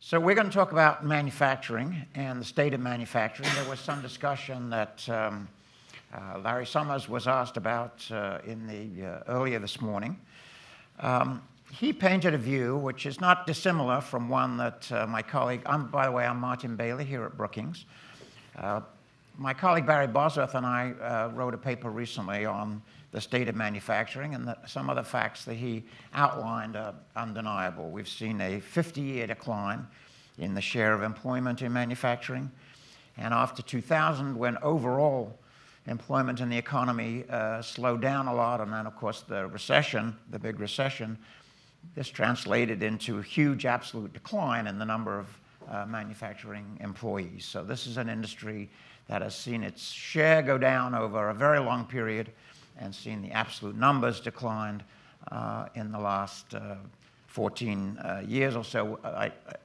So we're going to talk about manufacturing and the state of manufacturing. There was some discussion that Larry Summers was asked about earlier this morning. He painted a view which is not dissimilar from one that my colleague, by the way, I'm Martin Bailey here at Brookings. My colleague Barry Bosworth and I wrote a paper recently on the state of manufacturing, and some of the facts that he outlined are undeniable. We've seen a 50-year decline in the share of employment in manufacturing, and after 2000, when overall employment in the economy slowed down a lot, and then, of course, the recession, the big recession, this translated into a huge absolute decline in the number of manufacturing employees. So this is an industry that has seen its share go down over a very long period and seen the absolute numbers declined in the last 14 years or so,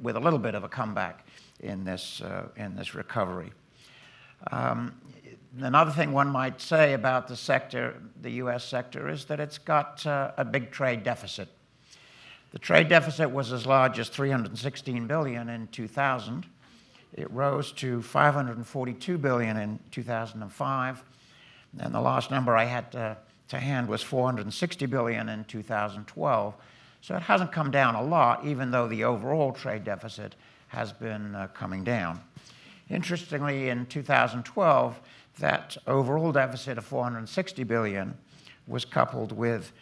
with a little bit of a comeback in this recovery. Another thing one might say about the sector, the U.S. sector, is that it's got a big trade deficit. The trade deficit was as large as $316 billion in 2000. It rose to $542 billion in 2005. And the last number I had to hand was $460 billion in 2012. So it hasn't come down a lot, even though the overall trade deficit has been coming down. Interestingly, in 2012, that overall deficit of $460 billion was coupled with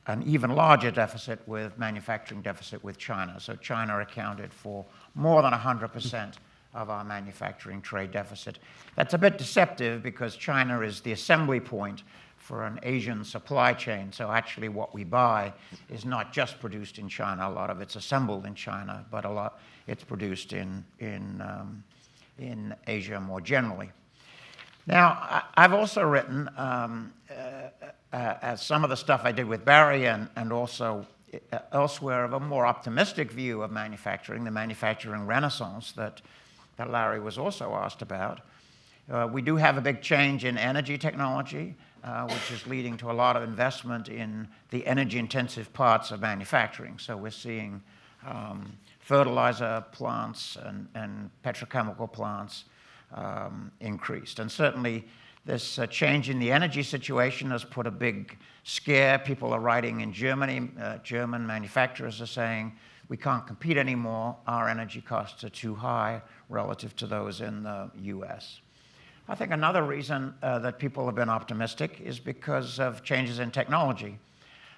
an even larger deficit with manufacturing deficit with China. So China accounted for more than 100% of our manufacturing trade deficit. That's a bit deceptive because China is the assembly point for an Asian supply chain. So actually what we buy is not just produced in China. A lot of it's assembled in China, but a lot it's produced in Asia more generally. Now, I've also written, as some of the stuff I did with Barry and also elsewhere, of a more optimistic view of manufacturing, the manufacturing renaissance that Larry was also asked about. We do have a big change in energy technology, which is leading to a lot of investment in the energy-intensive parts of manufacturing. So we're seeing fertilizer plants and petrochemical plants increased. And certainly this change in the energy situation has put a big scare. People are writing in Germany. German manufacturers are saying, we can't compete anymore. Our energy costs are too high relative to those in the U.S. I think another reason that people have been optimistic is because of changes in technology.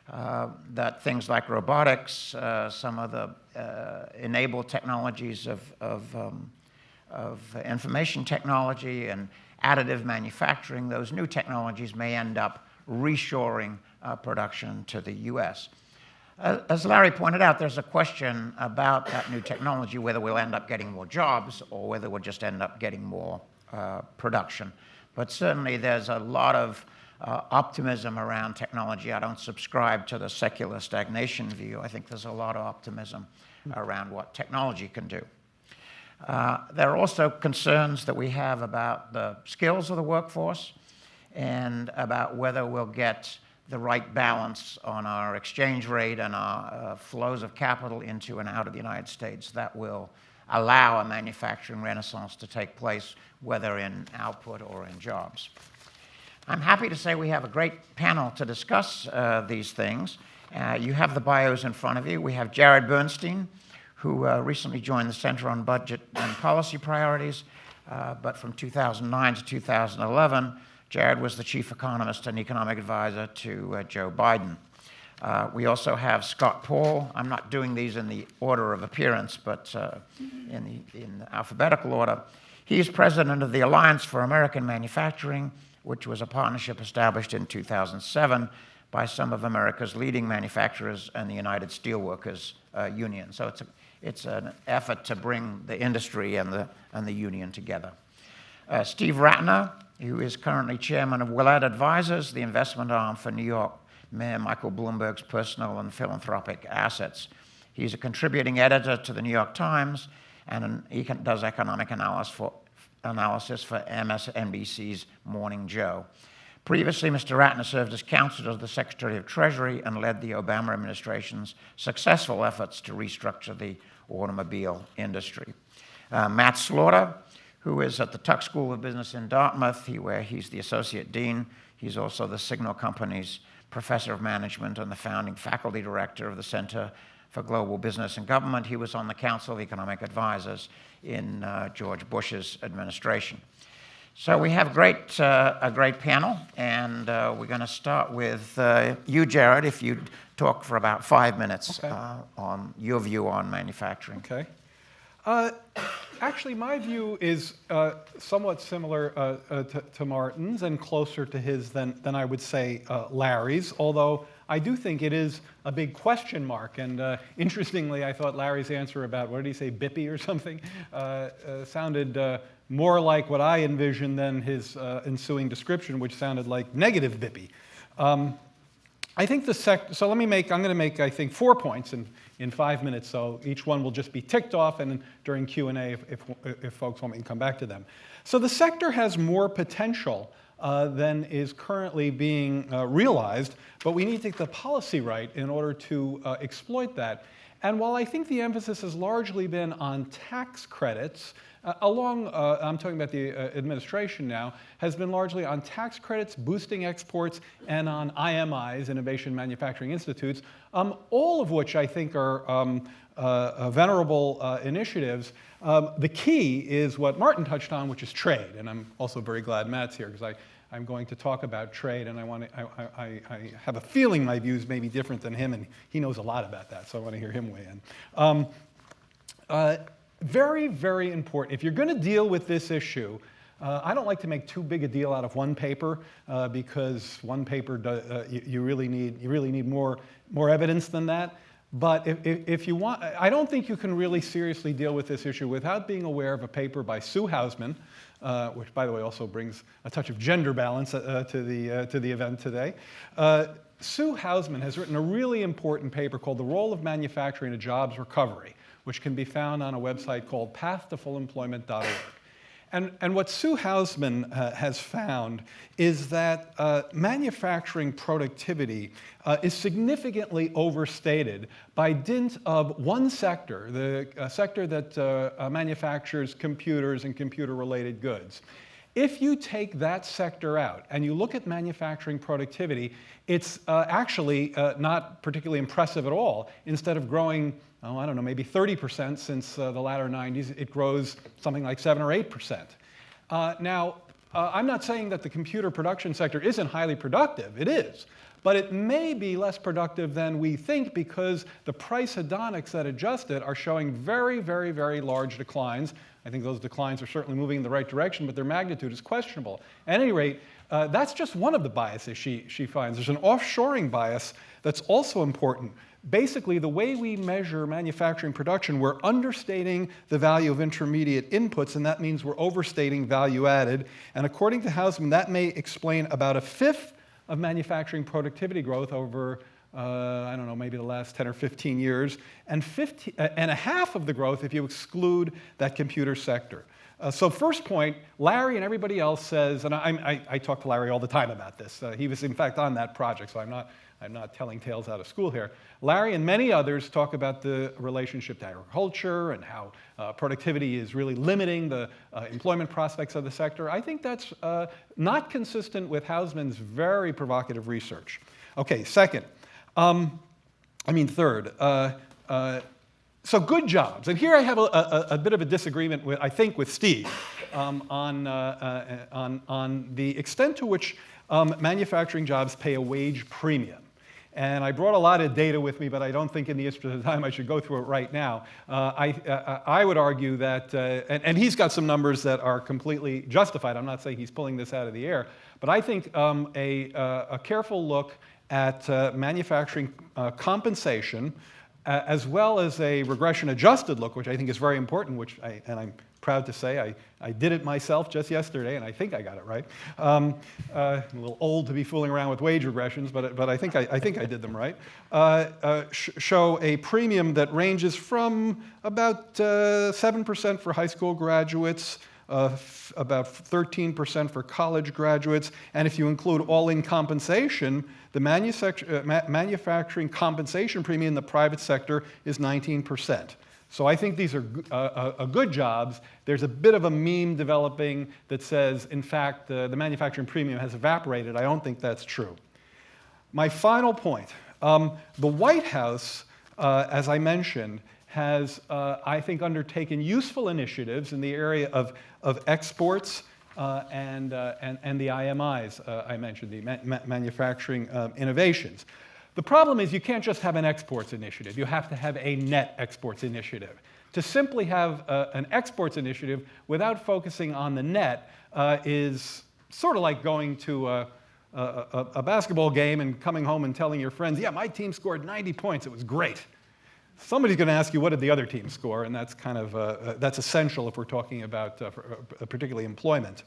That things like robotics, some of the enabled technologies of information technology and additive manufacturing, those new technologies may end up reshoring production to the U.S. As Larry pointed out, there's a question about that new technology, whether we'll end up getting more jobs or whether we'll just end up getting more production. But certainly there's a lot of optimism around technology. I don't subscribe to the secular stagnation view. I think there's a lot of optimism around what technology can do. There are also concerns that we have about the skills of the workforce and about whether we'll get the right balance on our exchange rate and our flows of capital into and out of the United States that will allow a manufacturing renaissance to take place, whether in output or in jobs. I'm happy to say we have a great panel to discuss these things. You have the bios in front of you. We have Jared Bernstein, who recently joined the Center on Budget and Policy Priorities, but from 2009 to 2011, Jared was the chief economist and economic advisor to Joe Biden. We also have Scott Paul. I'm not doing these in the order of appearance, but in the alphabetical order. He's president of the Alliance for American Manufacturing, which was a partnership established in 2007 by some of America's leading manufacturers and the United Steelworkers Union. So it's an effort to bring the industry and the union together. Steve Ratner, who is currently chairman of Willett Advisors, the investment arm for New York Mayor Michael Bloomberg's personal and philanthropic assets. He's a contributing editor to the New York Times, and he does economic analysis for MSNBC's Morning Joe. Previously, Mr. Ratner served as counsel to the Secretary of Treasury and led the Obama administration's successful efforts to restructure the automobile industry. Matt Slaughter, who is at the Tuck School of Business in Dartmouth, where he's the associate dean. He's also the Signal Company's professor of management and the founding faculty director of the Center for Global Business and Government. He was on the Council of Economic Advisors in George Bush's administration. So we have a great panel, and we're going to start with you, Jared, if you'd talk for about 5 minutes on your view on manufacturing. Okay. Actually, my view is somewhat similar to Martin's and closer to his than I would say Larry's, although I do think it is a big question mark. And interestingly, I thought Larry's answer about, what did he say, Bippy or something, sounded more like what I envisioned than his ensuing description, which sounded like negative Bippy. I think so I'm going to make, I think, 4 points in 5 minutes, so each one will just be ticked off, and during Q&A, if folks want me to come back to them. So the sector has more potential than is currently being realized, but we need to get the policy right in order to exploit that. And while I think the emphasis has largely been on tax credits, I'm talking about the administration now, has been largely on tax credits, boosting exports, and on IMIs, Innovation Manufacturing Institutes, all of which I think are venerable initiatives. The key is what Martin touched on, which is trade. And I'm also very glad Matt's here, because I'm going to talk about trade, and I have a feeling my views may be different than him, and he knows a lot about that, so I want to hear him weigh in. Very, very important. If you're going to deal with this issue, I don't like to make too big a deal out of one paper, because one paper you really need more evidence than that. But if you want, I don't think you can really seriously deal with this issue without being aware of a paper by Sue Hausman, which, by the way, also brings a touch of gender balance to the event today. Sue Hausman has written a really important paper called "The Role of Manufacturing in a Jobs Recovery," which can be found on a website called pathtofullemployment.org. And what Sue Hausman has found is that manufacturing productivity is significantly overstated by dint of one sector, the sector that manufactures computers and computer-related goods. If you take that sector out and you look at manufacturing productivity, it's actually not particularly impressive at all. Instead of growing, I don't know, maybe 30% since the latter 90s, it grows something like 7 or 8%. Now, I'm not saying that the computer production sector isn't highly productive. It is. But it may be less productive than we think, because the price hedonics that adjust it are showing very, very, very large declines. I think those declines are certainly moving in the right direction, but their magnitude is questionable. At any rate, that's just one of the biases she finds. There's an offshoring bias that's also important. Basically, the way we measure manufacturing production, we're understating the value of intermediate inputs, and that means we're overstating value added. And according to Hausman, that may explain about 1/5 of manufacturing productivity growth over, I don't know, maybe the last 10 or 15 years, and 1/2 of the growth if you exclude that computer sector. So first point, Larry and everybody else says, and I talk to Larry all the time about this. He was, in fact, on that project, so I'm not telling tales out of school here. Larry and many others talk about the relationship to agriculture and how productivity is really limiting the employment prospects of the sector. I think that's not consistent with Hausman's very provocative research. Okay, third. So good jobs. And here I have a bit of a disagreement, with Steve on the extent to which manufacturing jobs pay a wage premium. And I brought a lot of data with me, but I don't think in the interest of time I should go through it right now. I would argue that, and he's got some numbers that are completely justified. I'm not saying he's pulling this out of the air, but I think a careful look at manufacturing compensation, as well as a regression-adjusted look, which I think is very important, and I'm proud to say I did it myself just yesterday, and I think I got it right. A little old to be fooling around with wage regressions, but I think I did them right. Show a premium that ranges from about 7% for high school graduates about 13% for college graduates, and if you include all-in compensation, the manufacturing compensation premium in the private sector is 19%. So I think these are good jobs. There's a bit of a meme developing that says, in fact, the manufacturing premium has evaporated. I don't think that's true. My final point, the White House, as I mentioned, has, I think, undertaken useful initiatives in the area of exports and the IMIs I mentioned, the manufacturing innovations. The problem is you can't just have an exports initiative. You have to have a net exports initiative. To simply have an exports initiative without focusing on the net is sort of like going to a basketball game and coming home and telling your friends, yeah, my team scored 90 points, it was great. Somebody's going to ask you, what did the other team score? And that's kind of, that's essential if we're talking about particularly employment.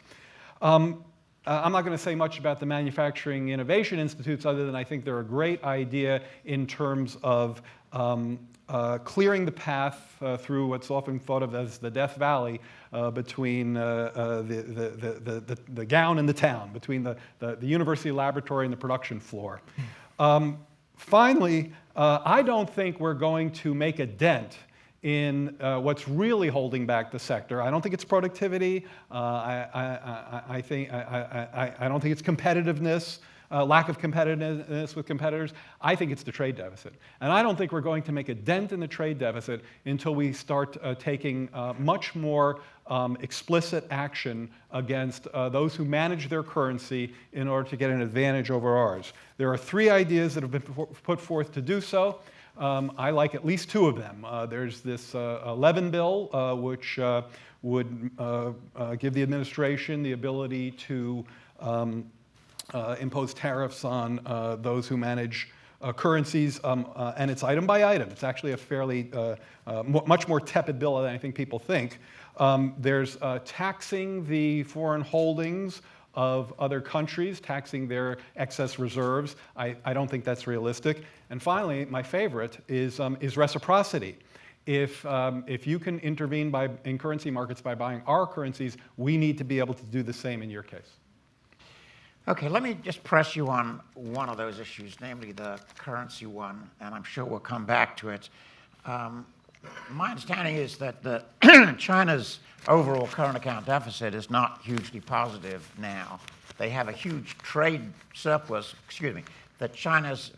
I'm not going to say much about the Manufacturing Innovation Institutes other than I think they're a great idea in terms of clearing the path through what's often thought of as the Death Valley between the gown and the town, between the university laboratory and the production floor. Finally, I don't think we're going to make a dent in what's really holding back the sector. I don't think it's productivity. I don't think it's competitiveness, lack of competitiveness with competitors. I think it's the trade deficit. And I don't think we're going to make a dent in the trade deficit until we start taking much more explicit action against those who manage their currency in order to get an advantage over ours. There are 3 ideas that have been put forth to do so. I like at least 2 of them. There's this Levin bill, which would give the administration the ability to impose tariffs on those who manage currencies, and it's item by item. It's actually a fairly, much more tepid bill than I think people think. There's taxing the foreign holdings of other countries, taxing their excess reserves. I don't think that's realistic. And finally, my favorite is reciprocity. If you can intervene in currency markets by buying our currencies, we need to be able to do the same in your case. Okay, let me just press you on one of those issues, namely the currency one, and I'm sure we'll come back to it. My understanding is that China's overall current account deficit is not hugely positive now. They have a huge trade surplus, that China's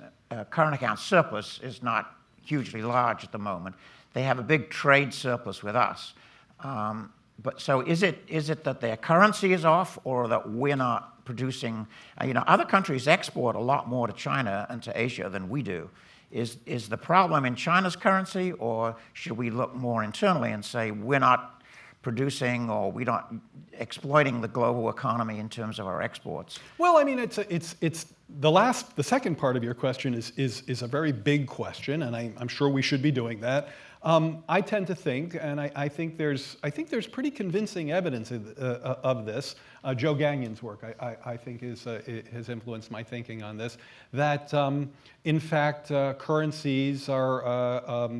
current account surplus is not hugely large at the moment. They have a big trade surplus with us. But so is it that their currency is off, or that we're not producing? Other countries export a lot more to China and to Asia than we do. Is the problem in China's currency, or should we look more internally and say we're not producing or we're not exploiting the global economy in terms of our exports? Well, I mean, it's the second part of your question is a very big question, and I'm sure we should be doing that. I tend to think, and I think there's pretty convincing evidence of this. Joe Gagnon's work, I think, has influenced my thinking on this. That in fact, currencies are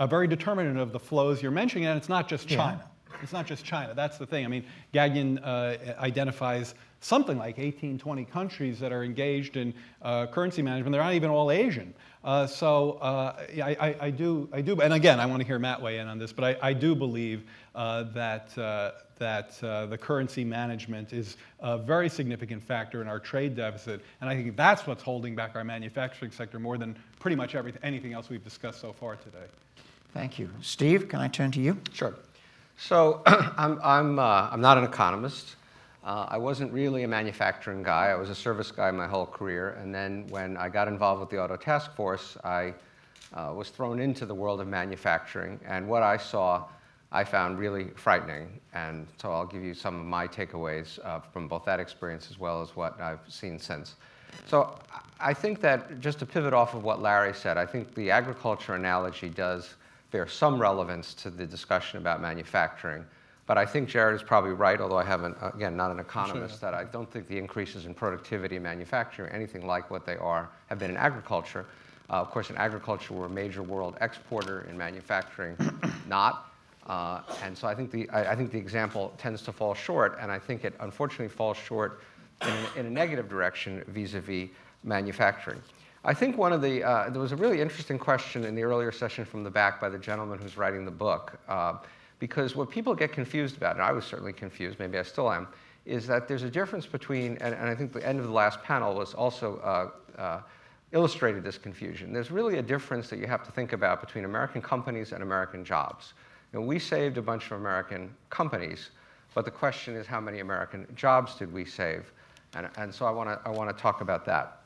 very determinant of the flows you're mentioning, and it's not just China. Yeah. It's not just China. That's the thing. I mean, Gagnon identifies something like 18, 20 countries that are engaged in currency management. They're not even all Asian. So I do, and again, I want to hear Matt weigh in on this, but I do believe that the currency management is a very significant factor in our trade deficit, and I think that's what's holding back our manufacturing sector more than pretty much anything else we've discussed so far today. Thank you. Steve, can I turn to you? Sure. So I'm not an economist. I wasn't really a manufacturing guy. I was a service guy my whole career. And then when I got involved with the Auto Task Force, I was thrown into the world of manufacturing. And what I saw, I found really frightening. And so I'll give you some of my takeaways from both that experience as well as what I've seen since. So I think that, just to pivot off of what Larry said, I think the agriculture analogy does bear some relevance to the discussion about manufacturing. But I think Jared is probably right, although I haven't, again, not an economist, that I don't think the increases in productivity in manufacturing are anything like what they have been in agriculture. Of course, in agriculture, we're a major world exporter. In manufacturing, not. And so I think the example tends to fall short, and I think it unfortunately falls short in a negative direction vis-a-vis manufacturing. I think one of the, there was a really interesting question in the earlier session from the back by the gentleman who's writing the book, because what people get confused about, and I was certainly confused, maybe I still am, is that there's a difference between, and I think the end of the last panel was also illustrated this confusion. There's really a difference that you have to think about between American companies and American jobs. And we saved a bunch of American companies, but the question is how many American jobs did we save? And so I want to talk about that.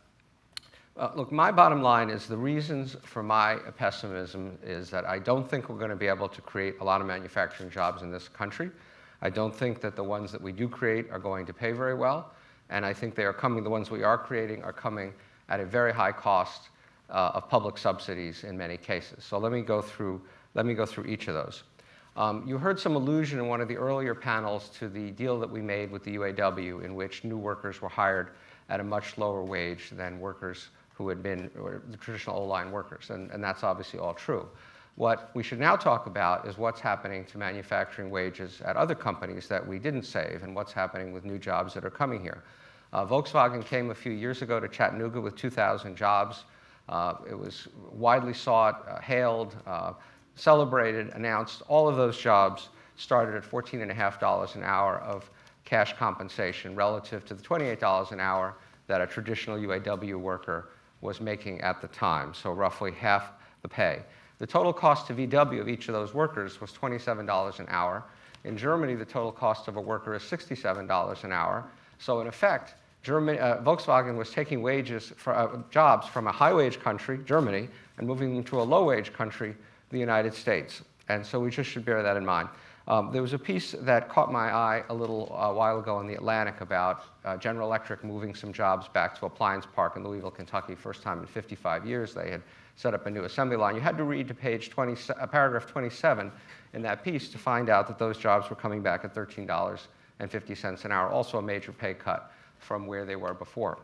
Look, my bottom line is the reasons for my pessimism is that I don't think we're going to be able to create a lot of manufacturing jobs in this country. I don't think that the ones that we do create are going to pay very well. And I think they are coming, the ones we are creating are coming at a very high cost of public subsidies in many cases. So let me go through each of those. You heard some allusion in one of the earlier panels to the deal that we made with the UAW in which new workers were hired at a much lower wage than workers who had been the traditional old-line workers, and that's obviously all true. What we should now talk about is what's happening to manufacturing wages at other companies that we didn't save and what's happening with new jobs that are coming here. Volkswagen came a few years ago to Chattanooga with 2,000 jobs. It was widely sought, hailed, celebrated, announced. All of those jobs started at $14.50 an hour of cash compensation relative to the $28 an hour that a traditional UAW worker was making at the time, so roughly half the pay. The total cost to VW of each of those workers was $27 an hour. In Germany, the total cost of a worker is $67 an hour. So in effect, Volkswagen was taking wages for jobs from a high-wage country, Germany, and moving them to a low-wage country, the United States. And so we just should bear that in mind. There was a piece that caught my eye a little while ago in the Atlantic about General Electric moving some jobs back to Appliance Park in Louisville, Kentucky. First time in 55 years they had set up a new assembly line. You had to read to page 20, paragraph 27 in that piece to find out that those jobs were coming back at $13.50 an hour, also a major pay cut from where they were before.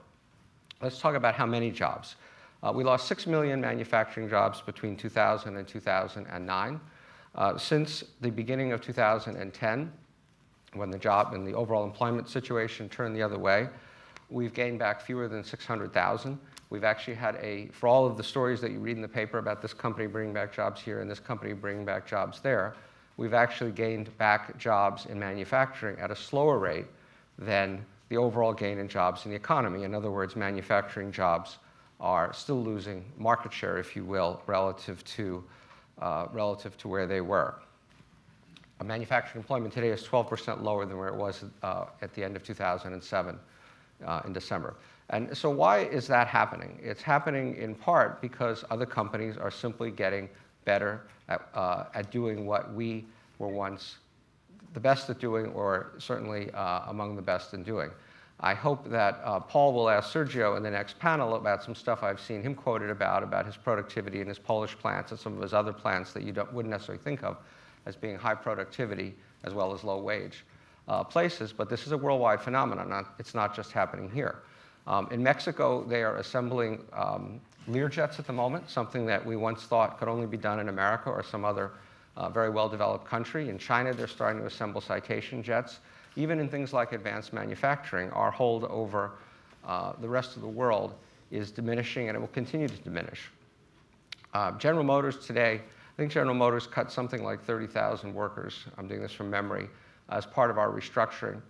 Let's talk about how many jobs. We lost 6 million manufacturing jobs between 2000 and 2009. Since the beginning of 2010, when the job and the overall employment situation turned the other way, we've gained back fewer than 600,000. We've actually had for all of the stories that you read in the paper about this company bringing back jobs here and this company bringing back jobs there, we've actually gained back jobs in manufacturing at a slower rate than the overall gain in jobs in the economy. In other words, manufacturing jobs are still losing market share, if you will, relative to where they were. Manufacturing employment today is 12% lower than where it was at the end of 2007 in December. And so why is that happening? It's happening in part because other companies are simply getting better at doing what we were once the best at doing, or certainly among the best in doing. I hope that Paul will ask Sergio in the next panel about some stuff I've seen him quoted about his productivity in his Polish plants and some of his other plants that you wouldn't necessarily think of as being high productivity as well as low wage places. But this is a worldwide phenomenon. It's not just happening here. In Mexico, they are assembling Learjets at the moment, something that we once thought could only be done in America or some other very well-developed country. In China, they're starting to assemble Citation jets. Even in things like advanced manufacturing, our hold over the rest of the world is diminishing, and it will continue to diminish. General Motors today, I think General Motors cut something like 30,000 workers, I'm doing this from memory, as part of our restructuring.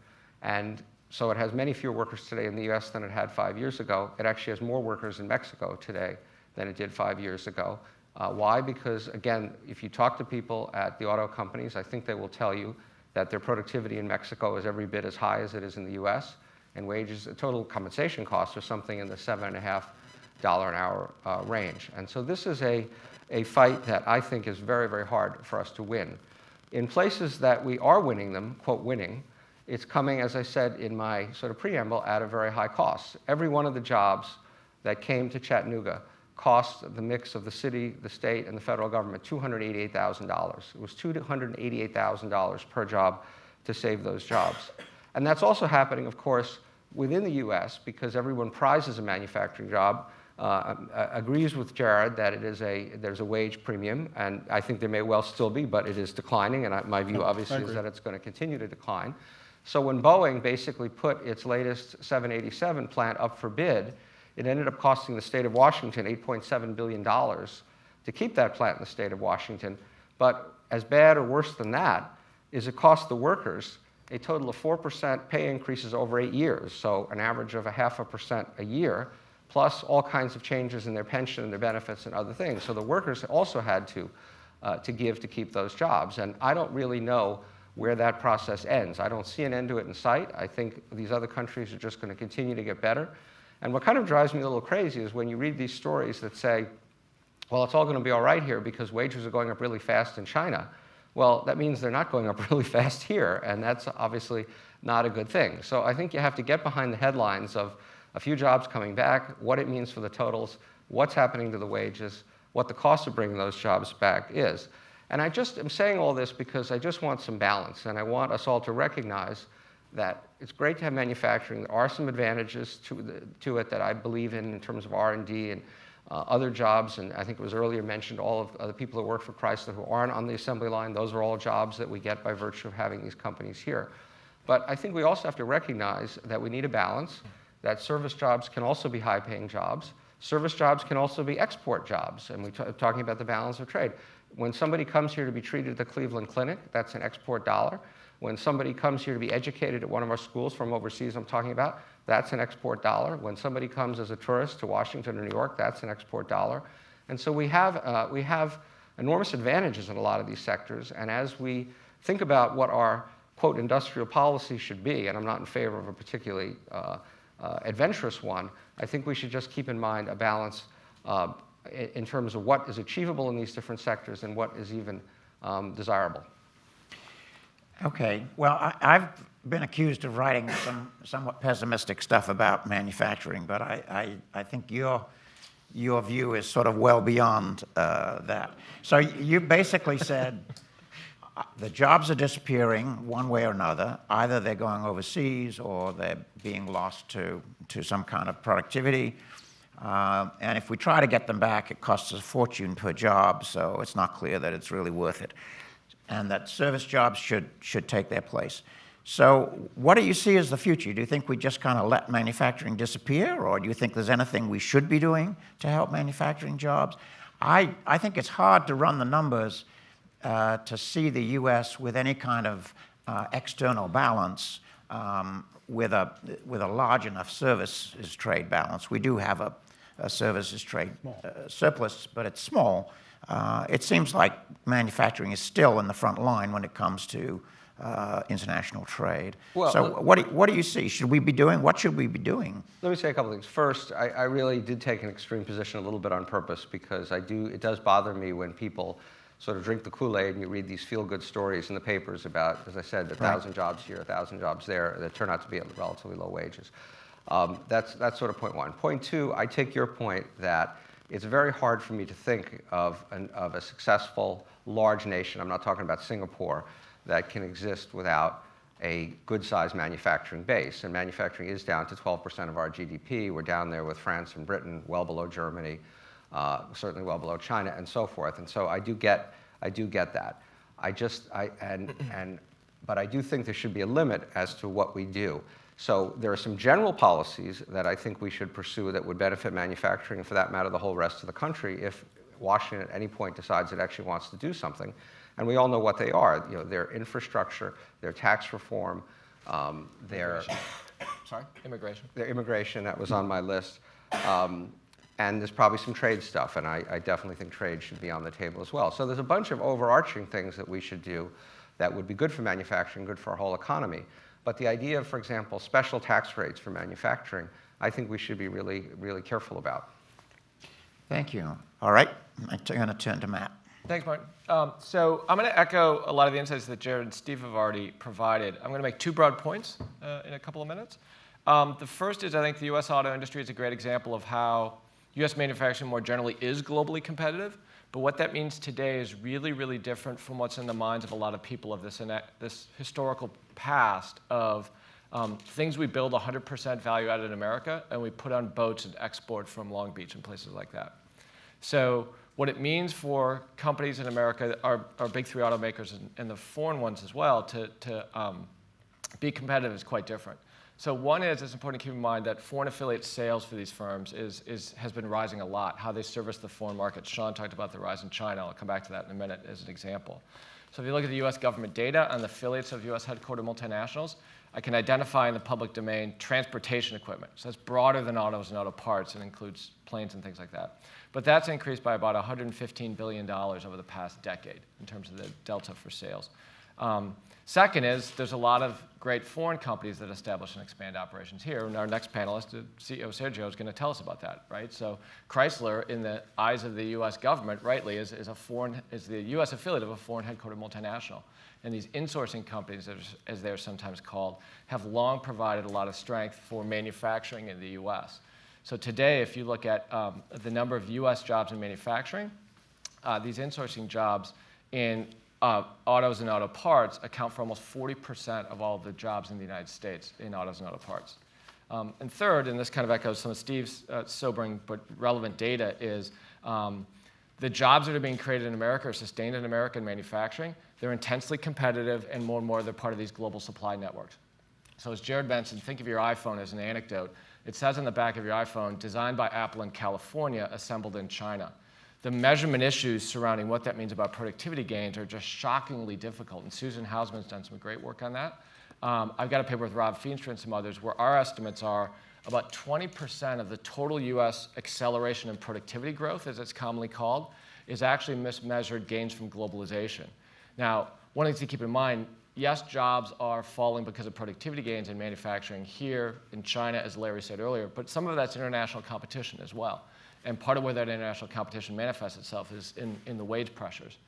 And so it has many fewer workers today in the US than it had 5 years ago. It actually has more workers in Mexico today than it did 5 years ago. Why? Because, again, if you talk to people at the auto companies, I think they will tell you that their productivity in Mexico is every bit as high as it is in the US, and wages, total compensation costs are something in the $7.50 an hour range. And so this is a fight that I think is very, very hard for us to win. In places that we are winning them, quote, winning, it's coming, as I said in my sort of preamble, at a very high cost. Every one of the jobs that came to Chattanooga cost the mix of the city, the state, and the federal government $288,000. It was $288,000 per job to save those jobs. And that's also happening, of course, within the US, because everyone prizes a manufacturing job. agrees with Jared that there's a wage premium, and I think there may well still be, but it is declining, and my view obviously is that it's going to continue to decline. So when Boeing basically put its latest 787 plant up for bid, it ended up costing the state of Washington $8.7 billion to keep that plant in the state of Washington. But as bad or worse than that is it cost the workers a total of 4% pay increases over 8 years, so an average of 0.5% a year, plus all kinds of changes in their pension and their benefits and other things. So the workers also had to give to keep those jobs. And I don't really know where that process ends. I don't see an end to it in sight. I think these other countries are just going to continue to get better. And what kind of drives me a little crazy is when you read these stories that say, well, it's all going to be all right here because wages are going up really fast in China. Well, that means they're not going up really fast here, and that's obviously not a good thing. So I think you have to get behind the headlines of a few jobs coming back, what it means for the totals, what's happening to the wages, what the cost of bringing those jobs back is. And I just am saying all this because I just want some balance, and I want us all to recognize that it's great to have manufacturing. There are some advantages to it that I believe in terms of R&D and other jobs, and I think it was earlier mentioned all of the people that work for Chrysler who aren't on the assembly line, those are all jobs that we get by virtue of having these companies here. But I think we also have to recognize that we need a balance, that service jobs can also be high-paying jobs. Service jobs can also be export jobs, and we're talking about the balance of trade. When somebody comes here to be treated at the Cleveland Clinic, that's an export dollar. When somebody comes here to be educated at one of our schools from overseas I'm talking about, that's an export dollar. When somebody comes as a tourist to Washington or New York, that's an export dollar. And so we have enormous advantages in a lot of these sectors. And as we think about what our, quote, industrial policy should be, and I'm not in favor of a particularly adventurous one, I think we should just keep in mind a balance in terms of what is achievable in these different sectors and what is even desirable. Okay. Well, I've been accused of writing some somewhat pessimistic stuff about manufacturing, but I think your view is sort of well beyond that. So you basically said the jobs are disappearing one way or another. Either they're going overseas or they're being lost to some kind of productivity. And if we try to get them back, it costs us a fortune per job, so it's not clear that it's really worth it. And that service jobs should take their place. So what do you see as the future? Do you think we just kind of let manufacturing disappear, or do you think there's anything we should be doing to help manufacturing jobs? I think it's hard to run the numbers to see the U.S. with any kind of external balance with a large enough services trade balance. We do have a services trade surplus, but it's small. It seems like manufacturing is still in the front line when it comes to international trade. Well, so what do you see? Should we be doing? What should we be doing? Let me say a couple things. First, I really did take an extreme position a little bit on purpose because it does bother me when people sort of drink the Kool-Aid and you read these feel-good stories in the papers about, as I said, 1,000 jobs here, 1,000 jobs there that turn out to be at relatively low wages. That's sort of point one. Point two, I take your point that it's very hard for me to think of a successful, large nation, I'm not talking about Singapore, that can exist without a good-sized manufacturing base. And manufacturing is down to 12% of our GDP. We're down there with France and Britain, well below Germany, certainly well below China, and so forth. And so I do get that. But I do think there should be a limit as to what we do. So there are some general policies that I think we should pursue that would benefit manufacturing, and for that matter, the whole rest of the country, if Washington at any point decides it actually wants to do something. And we all know what they are. You know, their infrastructure, their tax reform, their immigration, that was on my list. And there's probably some trade stuff, and I definitely think trade should be on the table as well. So there's a bunch of overarching things that we should do that would be good for manufacturing, good for our whole economy. But the idea of, for example, special tax rates for manufacturing, I think we should be really, really careful about. Thank you. All right, I'm going to turn to Matt. Thanks, Martin. So I'm going to echo a lot of the insights that Jared and Steve have already provided. I'm going to make two broad points in a couple of minutes. The first is I think the U.S. auto industry is a great example of how U.S. manufacturing more generally is globally competitive. But what that means today is really, really different from what's in the minds of a lot of people of this historical past of things we build 100% value added in America, and we put on boats and export from Long Beach and places like that. So what it means for companies in America, our big three automakers and the foreign ones as well, to be competitive is quite different. So one is, it's important to keep in mind that foreign affiliate sales for these firms has been rising a lot, how they service the foreign market. Sean talked about the rise in China. I'll come back to that in a minute as an example. So if you look at the US government data on the affiliates of US headquartered multinationals, I can identify in the public domain transportation equipment. So that's broader than autos and auto parts and includes planes and things like that. But that's increased by about $115 billion over the past decade in terms of the delta for sales. Second is there's a lot of great foreign companies that establish and expand operations here. And our next panelist, the CEO Sergio, is going to tell us about that, right? So Chrysler, in the eyes of the U.S. government, rightly, is the U.S. affiliate of a foreign headquartered multinational. And these insourcing companies, as they're sometimes called, have long provided a lot of strength for manufacturing in the U.S. So today, if you look at the number of U.S. jobs in manufacturing, these insourcing jobs in autos and auto parts account for almost 40% of all of the jobs in the United States in autos and auto parts. And third, and this kind of echoes some of Steve's sobering but relevant data, is the jobs that are being created in America are sustained in American manufacturing. They're intensely competitive, and more they're part of these global supply networks. So as Jared mentioned, think of your iPhone as an anecdote. It says on the back of your iPhone, designed by Apple in California, assembled in China. The measurement issues surrounding what that means about productivity gains are just shockingly difficult, and Susan Hausman's done some great work on that. I've got a paper with Rob Feenstra and some others where our estimates are about 20% of the total U.S. acceleration in productivity growth, as it's commonly called, is actually mismeasured gains from globalization. Now, one thing to keep in mind, yes, jobs are falling because of productivity gains in manufacturing here in China, as Larry said earlier, but some of that's international competition as well. And part of where that international competition manifests itself is in the wage pressures.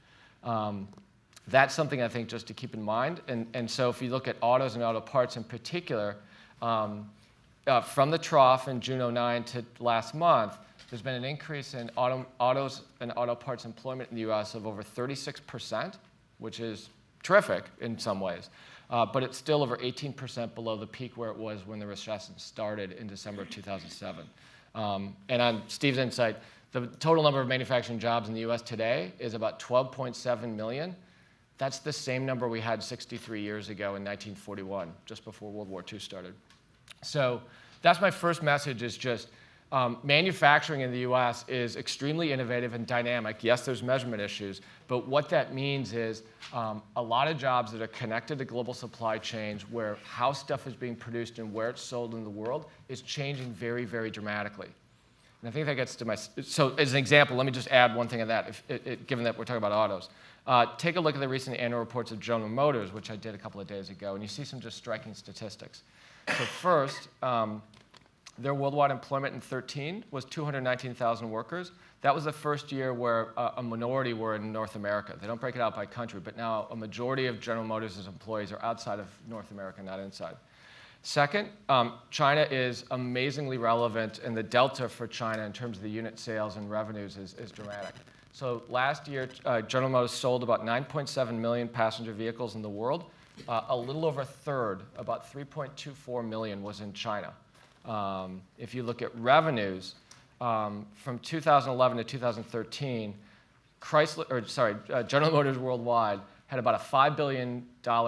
That's something I think just to keep in mind. And so if you look at autos and auto parts in particular, from the trough in June 2009 to last month, there's been an increase in autos and auto parts employment in the US of over 36%, which is terrific in some ways. But it's still over 18% below the peak where it was when the recession started in December of 2007. And on Steve's insight, the total number of manufacturing jobs in the US today is about 12.7 million. That's the same number we had 63 years ago in 1941, just before World War II started. So that's my first message, is just manufacturing in the US is extremely innovative and dynamic. Yes, there's measurement issues, but what that means is a lot of jobs that are connected to global supply chains, where how stuff is being produced and where it's sold in the world is changing very, very dramatically. And I think that gets to so as an example, let me just add one thing on that, given that we're talking about autos. Take a look at the recent annual reports of General Motors, which I did a couple of days ago, and you see some just striking statistics. So first, their worldwide employment in 2013 was 219,000 workers. That was the first year where a minority were in North America. They don't break it out by country, but now a majority of General Motors' employees are outside of North America, not inside. Second, China is amazingly relevant, and the delta for China in terms of the unit sales and revenues is dramatic. So last year, General Motors sold about 9.7 million passenger vehicles in the world. A little over a third, about 3.24 million, was in China. If you look at revenues, from 2011 to 2013, General Motors worldwide had about a $5 billion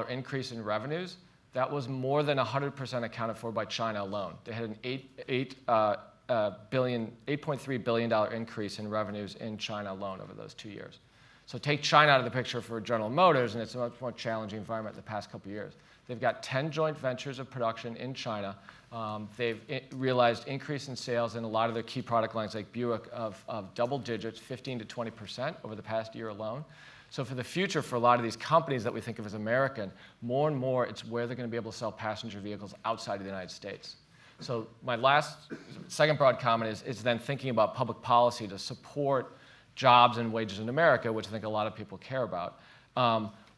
increase in revenues. That was more than 100% accounted for by China alone. They had an $8.3 billion increase in revenues in China alone over those 2 years. So take China out of the picture for General Motors, and it's a much more challenging environment in the past couple of years. They've got 10 joint ventures of production in China. They've realized increase in sales in a lot of their key product lines, like Buick, of double digits, 15 to 20% over the past year alone. So for the future, for a lot of these companies that we think of as American, more and more it's where they're going to be able to sell passenger vehicles outside of the United States. So my second broad comment is then thinking about public policy to support jobs and wages in America, which I think a lot of people care about.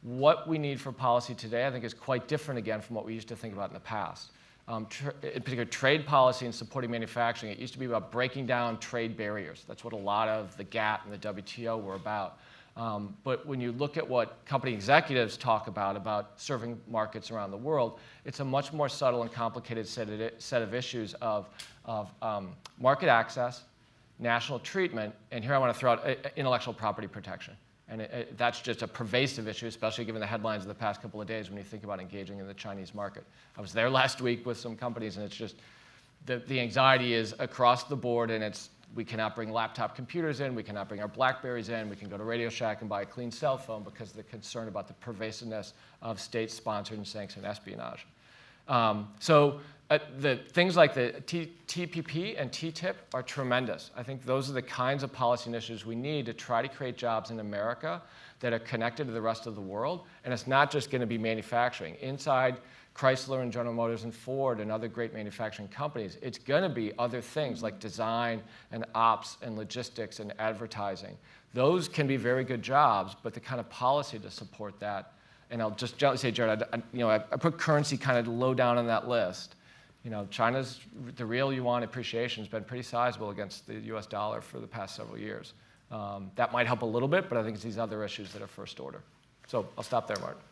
What we need for policy today, I think, is quite different again from what we used to think about in the past. In particular, trade policy and supporting manufacturing, it used to be about breaking down trade barriers. That's what a lot of the GATT and the WTO were about. But when you look at what company executives talk about serving markets around the world, it's a much more subtle and complicated set of issues of market access, national treatment, and here I want to throw out intellectual property protection. And that's just a pervasive issue, especially given the headlines of the past couple of days when you think about engaging in the Chinese market. I was there last week with some companies, and it's just the anxiety is across the board, and it's we cannot bring laptop computers in, we cannot bring our BlackBerries in, we can go to Radio Shack and buy a clean cell phone because of the concern about the pervasiveness of state-sponsored and sanctioned espionage. The things like the TPP and TTIP are tremendous. I think those are the kinds of policy initiatives we need to try to create jobs in America that are connected to the rest of the world. And it's not just going to be manufacturing. Inside Chrysler and General Motors and Ford and other great manufacturing companies, it's going to be other things like design and ops and logistics and advertising. Those can be very good jobs, but the kind of policy to support that. And I'll just gently say, Jared, I put currency kind of low down on that list. China's, the real yuan appreciation has been pretty sizable against the US dollar for the past several years. That might help a little bit, but I think it's these other issues that are first order. So I'll stop there, Martin.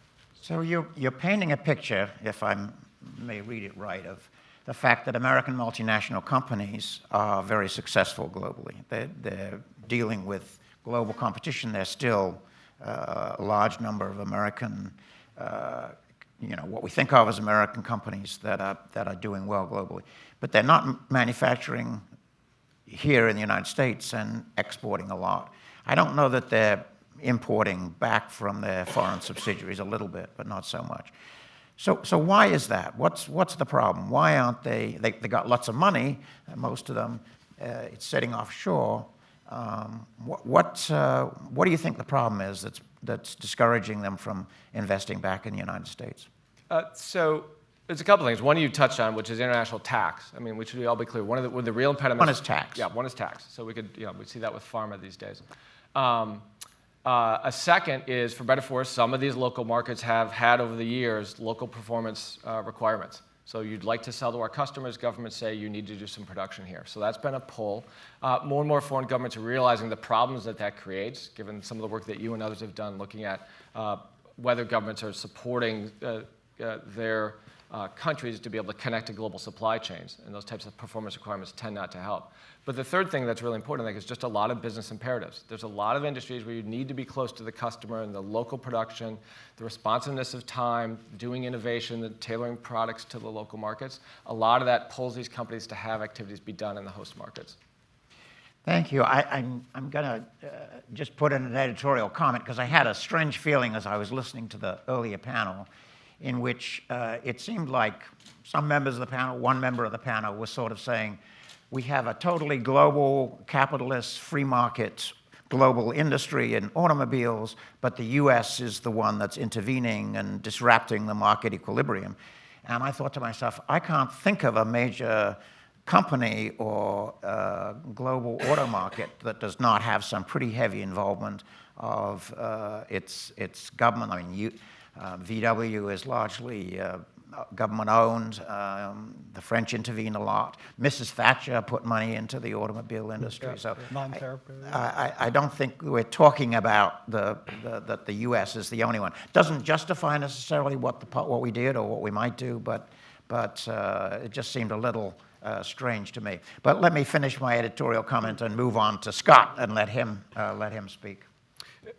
So you're painting a picture, if I may read it right, of the fact that American multinational companies are very successful globally. They're dealing with global competition. There's still a large number of American what we think of as American companies that are doing well globally. But they're not manufacturing here in the United States and exporting a lot. I don't know that they're importing back from their foreign subsidiaries a little bit, but not so much. So why is that? What's the problem? Why aren't they got lots of money, most of them, it's sitting offshore. What do you think the problem is that's discouraging them from investing back in the United States? So there's a couple things. One you touched on, which is international tax. I mean, we should all be clear. One of the real impediments. One is tax. Yeah, one is tax. So we see that with pharma these days. A second is, for better or for worse, some of these local markets have had over the years local performance requirements. So you'd like to sell to our customers, governments say you need to do some production here. So that's been a pull. More and more foreign governments are realizing the problems that creates, given some of the work that you and others have done looking at whether governments are supporting their countries to be able to connect to global supply chains. And those types of performance requirements tend not to help. But the third thing that's really important, I think, is just a lot of business imperatives. There's a lot of industries where you need to be close to the customer and the local production, the responsiveness of time, doing innovation, the tailoring products to the local markets. A lot of that pulls these companies to have activities be done in the host markets. Thank you. I'm going to just put in an editorial comment because I had a strange feeling as I was listening to the earlier panel in which it seemed like some members of the panel, one member of the panel was sort of saying, we have a totally global capitalist free market global industry in automobiles, but the US is the one that's intervening and disrupting the market equilibrium. And I thought to myself, I can't think of a major company or global auto market that does not have some pretty heavy involvement of its government. I mean, VW is largely government-owned. The French intervene a lot. Mrs. Thatcher put money into the automobile industry. So I don't think we're talking about that the U.S. is the only one. Doesn't justify necessarily what we did or what we might do, but it just seemed a little strange to me. But let me finish my editorial comment and move on to Scott and let him speak.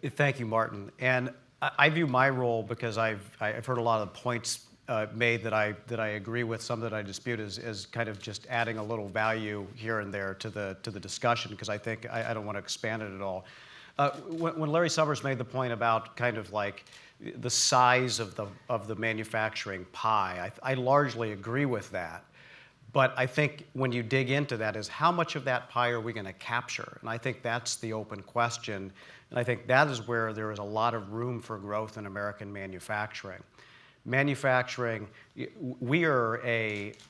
Thank you, Martin. And I view my role, because I've heard a lot of the points made that I agree with, some that I dispute, as kind of just adding a little value here and there to the discussion, because I think I don't want to expand it at all. When Larry Summers made the point about kind of like the size of the manufacturing pie, I largely agree with that. But I think when you dig into that is how much of that pie are we going to capture? And I think that's the open question. And I think that is where there is a lot of room for growth in American manufacturing. Manufacturing, we are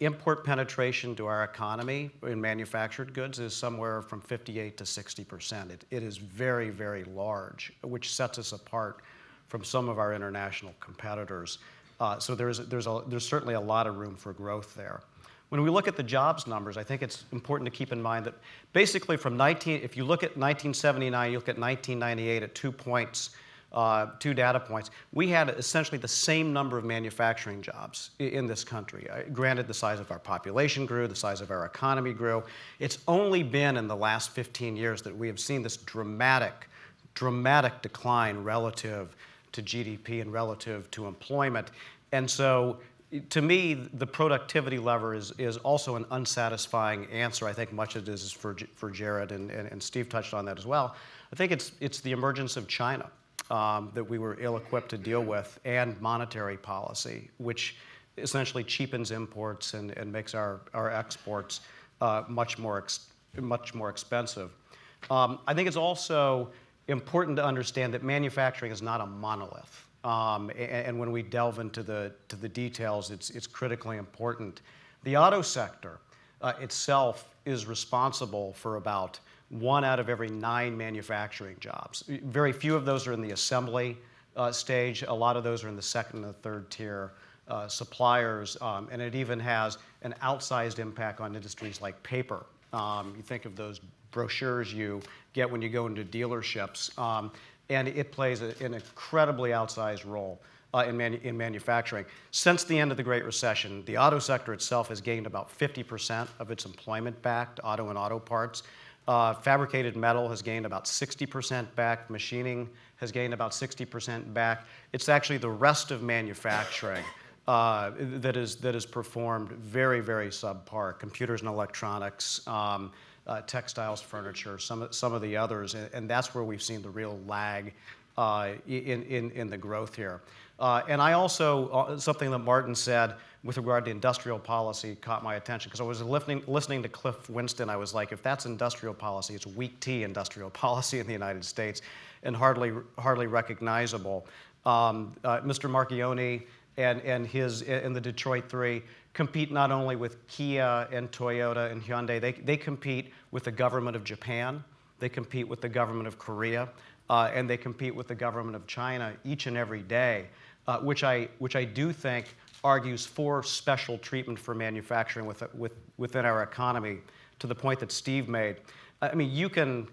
import penetration to our economy in manufactured goods is somewhere from 58 to 60%. It is very, very large, which sets us apart from some of our international competitors. So there's certainly a lot of room for growth there. When we look at the jobs numbers, I think it's important to keep in mind that basically if you look at 1979, you look at 1998 at 2 points, 2 data points, we had essentially the same number of manufacturing jobs in this country. Granted, the size of our population grew, the size of our economy grew. It's only been in the last 15 years that we have seen this dramatic decline relative to GDP and relative to employment. And so, to me, the productivity lever is also an unsatisfying answer. I think much of it is for Jared, and Steve touched on that as well. I think it's the emergence of China that we were ill-equipped to deal with, and monetary policy, which essentially cheapens imports and makes our exports much more expensive. I think it's also important to understand that manufacturing is not a monolith. And when we delve into the details, it's critically important. The auto sector itself is responsible for about 1 out of every 9 manufacturing jobs. Very few of those are in the assembly stage. A lot of those are in the second and the third tier suppliers, and it even has an outsized impact on industries like paper. You think of those brochures you get when you go into dealerships, and it plays an incredibly outsized role in manufacturing. Since the end of the Great Recession, the auto sector itself has gained about 50% of its employment back to auto and auto parts. Fabricated metal has gained about 60% back. Machining has gained about 60% back. It's actually the rest of manufacturing that is performed very, very subpar. Computers and electronics, textiles, furniture, some of the others, and that's where we've seen the real lag in the growth here. And I also, something that Martin said with regard to industrial policy caught my attention, because I was listening to Cliff Winston. I was like, if that's industrial policy, it's weak tea industrial policy in the United States, and hardly recognizable. Mr. Marchioni and the Detroit Three compete not only with Kia and Toyota and Hyundai, they compete with the government of Japan, they compete with the government of Korea, and they compete with the government of China each and every day, which I do think argues for special treatment for manufacturing within our economy, to the point that Steve made. I mean,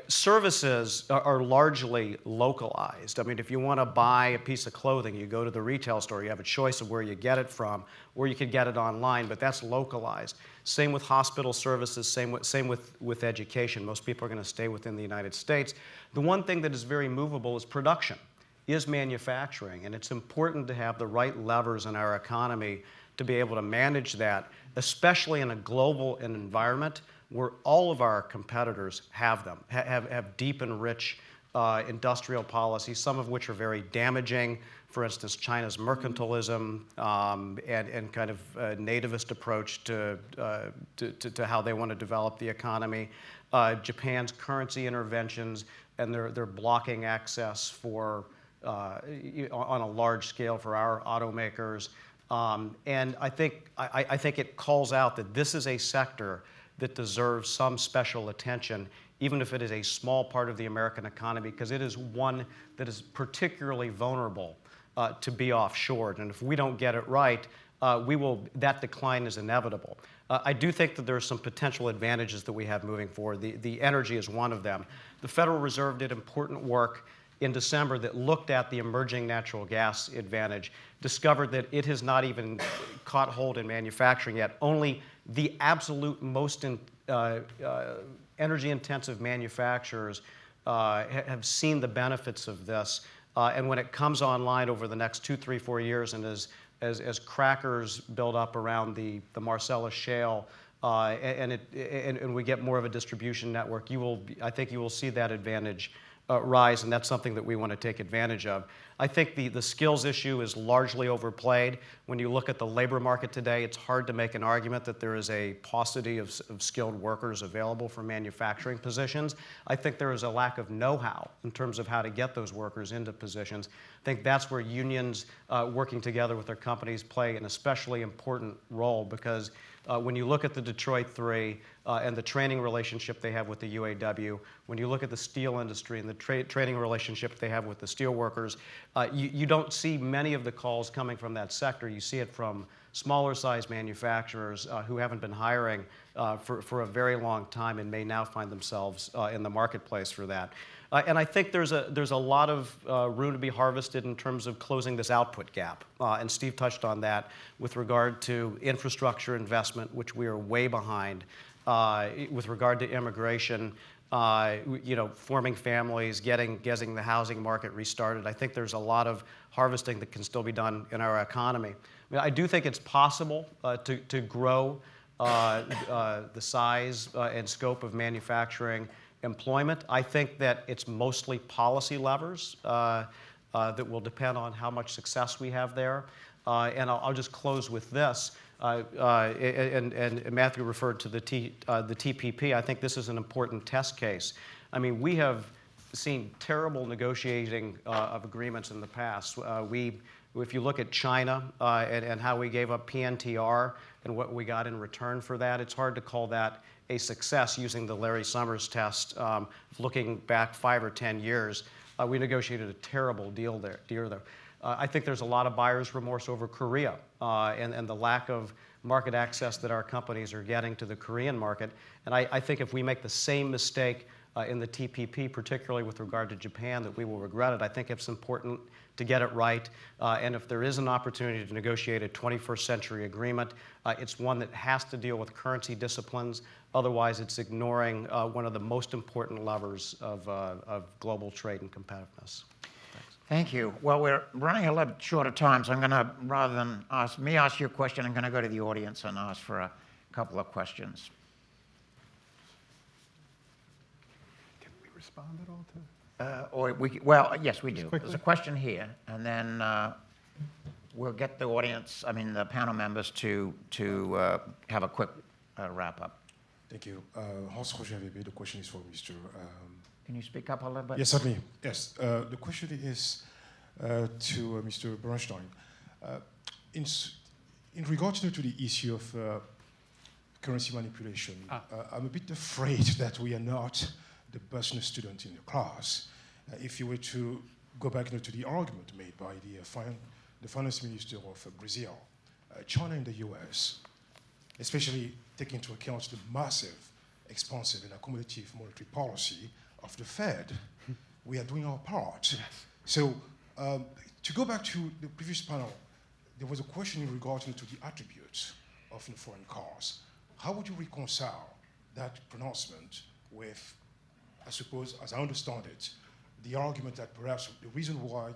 services are largely localized. I mean, if you want to buy a piece of clothing, you go to the retail store, you have a choice of where you get it from, or you could get it online, but that's localized. Same with hospital services, same with education. Most people are going to stay within the United States. The one thing that is very movable is production, is manufacturing, and it's important to have the right levers in our economy to be able to manage that, especially in a global environment where all of our competitors have deep and rich industrial policies, some of which are very damaging. For instance, China's mercantilism and kind of nativist approach to how they want to develop the economy. Japan's currency interventions, and they're blocking access for on a large scale for our automakers. And I think it calls out that this is a sector that deserves some special attention, even if it is a small part of the American economy, because it is one that is particularly vulnerable to be offshored. And if we don't get it right, that decline is inevitable. I do think that there are some potential advantages that we have moving forward. The energy is one of them. The Federal Reserve did important work in December that looked at the emerging natural gas advantage, discovered that it has not even caught hold in manufacturing yet. Only the absolute most energy-intensive manufacturers have seen the benefits of this. And when it comes online over the next 2, 3, 4 years, and as crackers build up around the Marcellus Shale, and we get more of a distribution network, I think you will see that advantage rise, and that's something that we want to take advantage of. I think the skills issue is largely overplayed. When you look at the labor market today, it's hard to make an argument that there is a paucity of skilled workers available for manufacturing positions. I think there is a lack of know-how in terms of how to get those workers into positions. I think that's where unions working together with their companies play an especially important role, because when you look at the Detroit Three and the training relationship they have with the UAW, when you look at the steel industry and the training relationship they have with the steel workers, you don't see many of the calls coming from that sector. You see it from smaller size manufacturers who haven't been hiring for a very long time and may now find themselves in the marketplace for that. And I think there's a lot of room to be harvested in terms of closing this output gap. And Steve touched on that with regard to infrastructure investment, which we are way behind. With regard to immigration, forming families, getting the housing market restarted. I think there's a lot of harvesting that can still be done in our economy. I mean, I do think it's possible to grow the size and scope of manufacturing employment. I think that it's mostly policy levers that will depend on how much success we have there. And I'll just close with this. And Matthew referred to the TPP. I think this is an important test case. I mean, we have seen terrible negotiating of agreements in the past. If you look at China and how we gave up PNTR and what we got in return for that, it's hard to call that a success using the Larry Summers test. Looking back 5 or 10 years, we negotiated a terrible deal there. I think there's a lot of buyer's remorse over Korea and the lack of market access that our companies are getting to the Korean market. And I think if we make the same mistake in the TPP, particularly with regard to Japan, that we will regret it. I think it's important to get it right. And if there is an opportunity to negotiate a 21st century agreement, it's one that has to deal with currency disciplines. Otherwise, it's ignoring one of the most important levers of global trade and competitiveness. Thank you. Well, we're running a little short of time, so I'm going to, rather than ask you a question, I'm going to go to the audience and ask for a couple of questions. Can we respond at all to? Yes, we do. There's a question here, and then we'll get the audience, the panel members to have a quick wrap-up. Thank you. Hans Roger VB, the question is for Mr. Can you speak up a little bit? Yes, certainly. Yes. The question is to Mr. Bernstein. In regards to the issue of currency manipulation, I'm a bit afraid that we are not the business student in the class. If you were to go back to the argument made by the finance minister of Brazil, China and the US, especially taking into account the massive, expansive and accommodative monetary policy of the Fed, we are doing our part. Yes. So to go back to the previous panel, there was a question in regard to the attributes of foreign cars. How would you reconcile that pronouncement with, I suppose, as I understand it, the argument that perhaps the reason why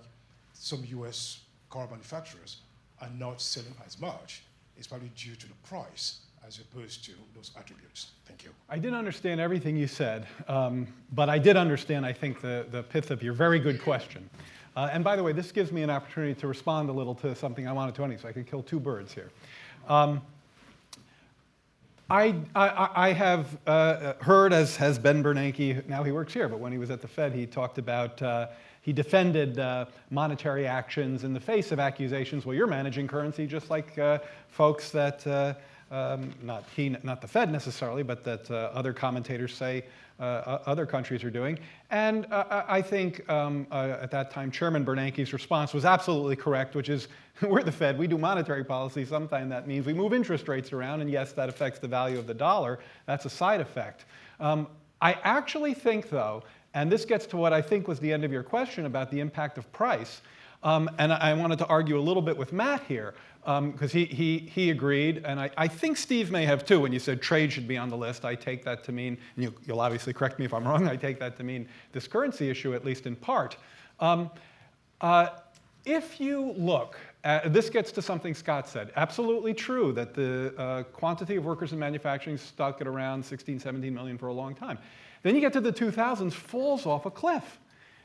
some US car manufacturers are not selling as much is probably due to the price as opposed to those attributes? Thank you. I didn't understand everything you said, but I did understand, I think, the pith of your very good question. And by the way, this gives me an opportunity to respond a little to something I wanted to anyway, so I could kill two birds here. I have heard, as has Ben Bernanke, now he works here, but when he was at the Fed, he talked about, he defended monetary actions in the face of accusations, well, you're managing currency just like folks that, not the Fed necessarily, but that other commentators say other countries are doing. And I think at that time, Chairman Bernanke's response was absolutely correct, which is, we're the Fed, we do monetary policy. Sometimes that means we move interest rates around, and yes, that affects the value of the dollar. That's a side effect. I actually think, though, and this gets to what I think was the end of your question about the impact of price, and I wanted to argue a little bit with Matt here, because he agreed, and I think Steve may have too. When you said trade should be on the list, I take that to mean, and you'll obviously correct me if I'm wrong, I take that to mean this currency issue, at least in part. If you look, this gets to something Scott said, absolutely true that the quantity of workers in manufacturing stuck at around 16, 17 million for a long time. Then you get to the 2000s, falls off a cliff.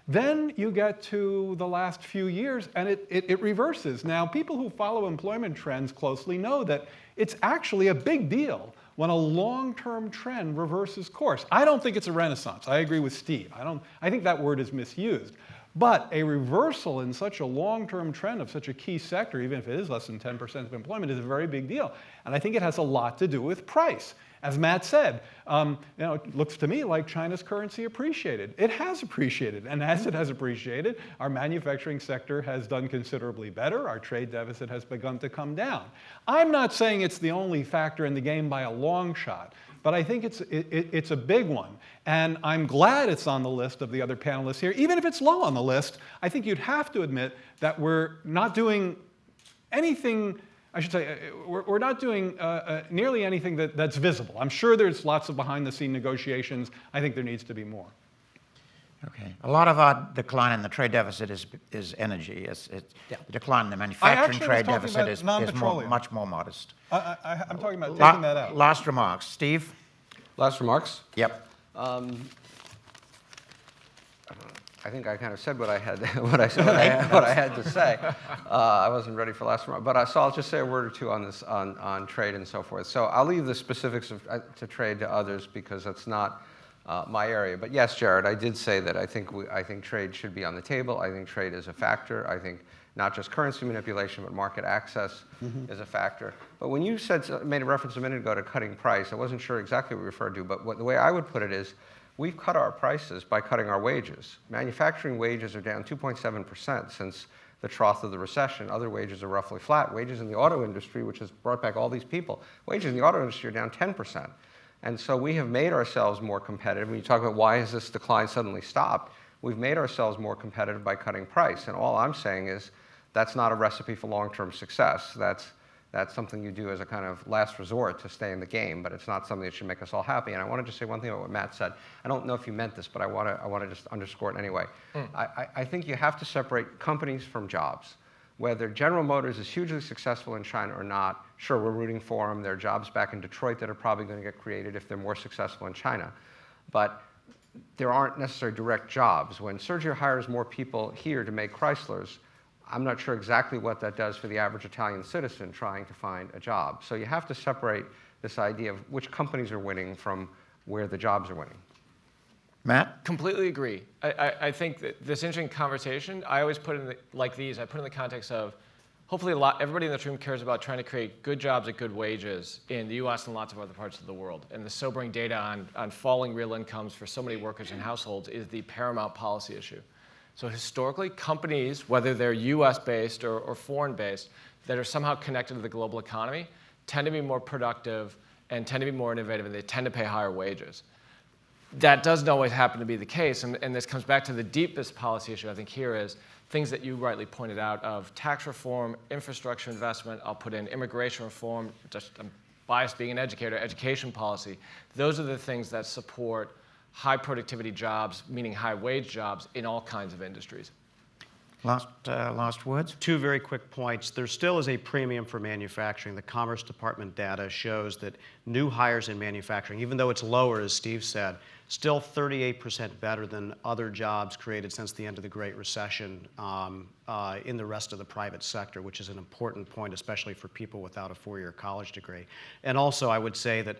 Then you get to the last few years, and it reverses. Now, people who follow employment trends closely know that it's actually a big deal when a long-term trend reverses course. I don't think it's a renaissance. I agree with Steve. I think that word is misused. But a reversal in such a long-term trend of such a key sector, even if it is less than 10% of employment, is a very big deal. And I think it has a lot to do with price. As Matt said, it looks to me like China's currency appreciated. It has appreciated, and as it has appreciated, our manufacturing sector has done considerably better. Our trade deficit has begun to come down. I'm not saying it's the only factor in the game by a long shot, but I think it's a big one. And I'm glad it's on the list of the other panelists here. Even if it's low on the list, I think you'd have to admit that we're not doing anything, I should say, we're not doing nearly anything that's visible. I'm sure there's lots of behind-the-scene negotiations. I think there needs to be more. Okay. A lot of our decline in the trade deficit is energy. The decline in the manufacturing trade deficit is much more modest. I'm talking about taking that out. Last remarks. Steve? Last remarks? Yep. I think I kind of said what I had to say. I wasn't ready for last remark, but so I'll just say a word or two on this on trade and so forth. So I'll leave the specifics to trade to others because that's not my area. But yes, Jared, I did say that I think trade should be on the table. I think trade is a factor. I think not just currency manipulation, but market access is a factor. But when you made a reference a minute ago to cutting price, I wasn't sure exactly what you referred to, but the way I would put it is, we've cut our prices by cutting our wages. Manufacturing wages are down 2.7% since the trough of the recession. Other wages are roughly flat. Wages in the auto industry, which has brought back all these people, wages in the auto industry are down 10%. And so we have made ourselves more competitive. When you talk about why has this decline suddenly stopped, we've made ourselves more competitive by cutting price. And all I'm saying is that's not a recipe for long-term success. That's something you do as a kind of last resort to stay in the game, but it's not something that should make us all happy. And I want to just say one thing about what Matt said. I don't know if you meant this, but I want to just underscore it anyway. I think you have to separate companies from jobs. Whether General Motors is hugely successful in China or not, sure, we're rooting for them. There are jobs back in Detroit that are probably going to get created if they're more successful in China. But there aren't necessarily direct jobs. When Sergio hires more people here to make Chryslers, I'm not sure exactly what that does for the average Italian citizen trying to find a job. So you have to separate this idea of which companies are winning from where the jobs are winning. Matt? Completely agree. I think that this interesting conversation, I always put in I put in the context of, hopefully everybody in this room cares about trying to create good jobs at good wages in the US and lots of other parts of the world. And the sobering data on falling real incomes for so many workers and households is the paramount policy issue. So historically, companies, whether they're US-based or foreign-based, that are somehow connected to the global economy, tend to be more productive and tend to be more innovative, and they tend to pay higher wages. That doesn't always happen to be the case, and this comes back to the deepest policy issue I think here is things that you rightly pointed out of tax reform, infrastructure investment, I'll put in immigration reform, I'm biased being an educator, education policy. Those are the things that support high productivity jobs, meaning high wage jobs in all kinds of industries. Last words? Two very quick points. There still is a premium for manufacturing. The Commerce Department data shows that new hires in manufacturing, even though it's lower, as Steve said, still 38% better than other jobs created since the end of the Great Recession in the rest of the private sector, which is an important point, especially for people without a four-year college degree. And also, I would say that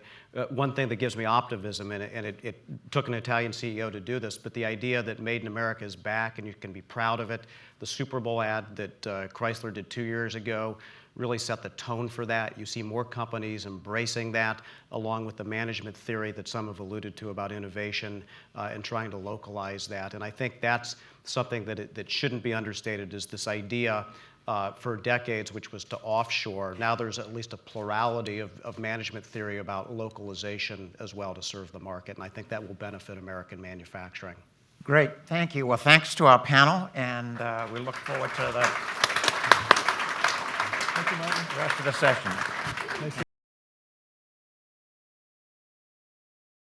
one thing that gives me optimism, and it took an Italian CEO to do this, but the idea that Made in America is back and you can be proud of it. The Super Bowl ad that Chrysler did 2 years ago really set the tone for that. You see more companies embracing that, along with the management theory that some have alluded to about innovation and trying to localize that. And I think that's something that shouldn't be understated, is this idea for decades, which was to offshore. Now there's at least a plurality of management theory about localization as well to serve the market, and I think that will benefit American manufacturing. Great, thank you. Well, thanks to our panel, and we look forward to the rest of the session.